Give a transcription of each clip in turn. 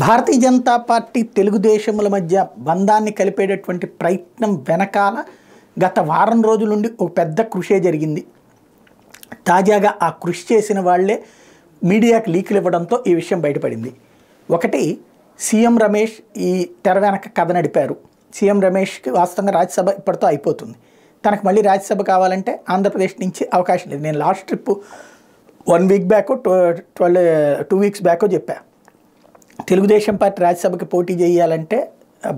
Bharatiya Janata party తెలుగుదేశముల మధ్య బంధాన్ని కలిపేటటువంటి ప్రయత్నం వెనకాల గత వారం రోజుల నుండి ఒక పెద్ద కృషే జరిగింది. తాజాగా ఆ కృషి చేసిన వాళ్ళే మీడియాకి లీకులు ఇవ్వడంతో ఈ విషయం బయటపడింది. ఒకటి, సీఎం రమేష్ ఈ తెర వెనక కథ నడిపారు. సీఎం రమేష్కి వాస్తవంగా రాజ్యసభ ఇప్పటితో అయిపోతుంది. తనకు మళ్ళీ రాజ్యసభ కావాలంటే ఆంధ్రప్రదేశ్ నుంచి అవకాశం లేదు. నేను లాస్ట్ ట్రిప్ 1 వీక్ బ్యాకో 2 వీక్స్ బ్యాకో చెప్పాను. తెలుగుదేశం పార్టీ రాజ్యసభకి పోటీ చేయాలంటే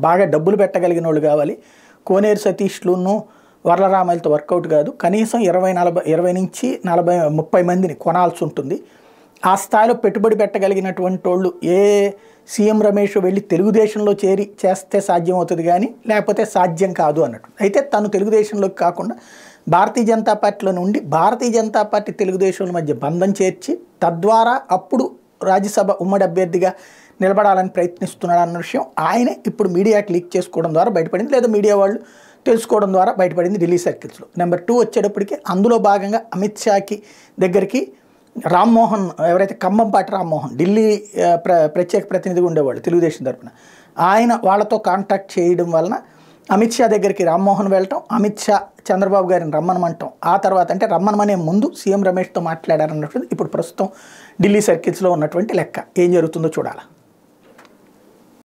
బాగా డబ్బులు పెట్టగలిగిన వాళ్ళు కావాలి. కోనేరు సతీష్లును వరలరామలతో వర్కౌట్ కాదు. కనీసం 20 నుంచి 30 మందిని కొనాల్సి ఉంటుంది. ఆ స్థాయిలో పెట్టుబడి పెట్టగలిగినటువంటి వాళ్ళు ఏ సీఎం రమేష్ వెళ్ళి తెలుగుదేశంలో చేస్తే సాధ్యం అవుతుంది, కానీ లేకపోతే సాధ్యం కాదు అన్నట్టు. అయితే తను తెలుగుదేశంలోకి కాకుండా భారతీయ జనతా పార్టీలో నుండి భారతీయ జనతా పార్టీ తెలుగుదేశంల మధ్య బంధం చేర్చి తద్వారా అప్పుడు రాజ్యసభ ఉమ్మడి అభ్యర్థిగా నిలబడాలని ప్రయత్నిస్తున్నాడు అన్న విషయం ఆయనే ఇప్పుడు మీడియాకి లీక్ చేసుకోవడం ద్వారా బయటపడింది, లేదా మీడియా వాళ్ళు తెలుసుకోవడం ద్వారా బయటపడింది ఢిల్లీ సర్కిల్స్లో. నెంబర్ 2 వచ్చేటప్పటికి అందులో భాగంగా అమిత్ షాకి దగ్గరికి రామ్మోహన్, ఎవరైతే ఖమ్మంపాటి రామ్మోహన్ ఢిల్లీ ప్రత్యేక ప్రతినిధిగా ఉండేవాళ్ళు తెలుగుదేశం తరఫున, ఆయన వాళ్ళతో కాంటాక్ట్ చేయడం వలన అమిత్ షా దగ్గరికి రామ్మోహన్ వెళ్ళటం, అమిత్ షా చంద్రబాబు గారిని రమ్మనమంటాం, ఆ తర్వాత అంటే రమ్మనమనే ముందు సీఎం రమేష్తో మాట్లాడారన్నట్టు ఇప్పుడు ప్రస్తుతం ఢిల్లీ సర్కిల్స్లో ఉన్నటువంటి లెక్క. ఏం జరుగుతుందో చూడాలి.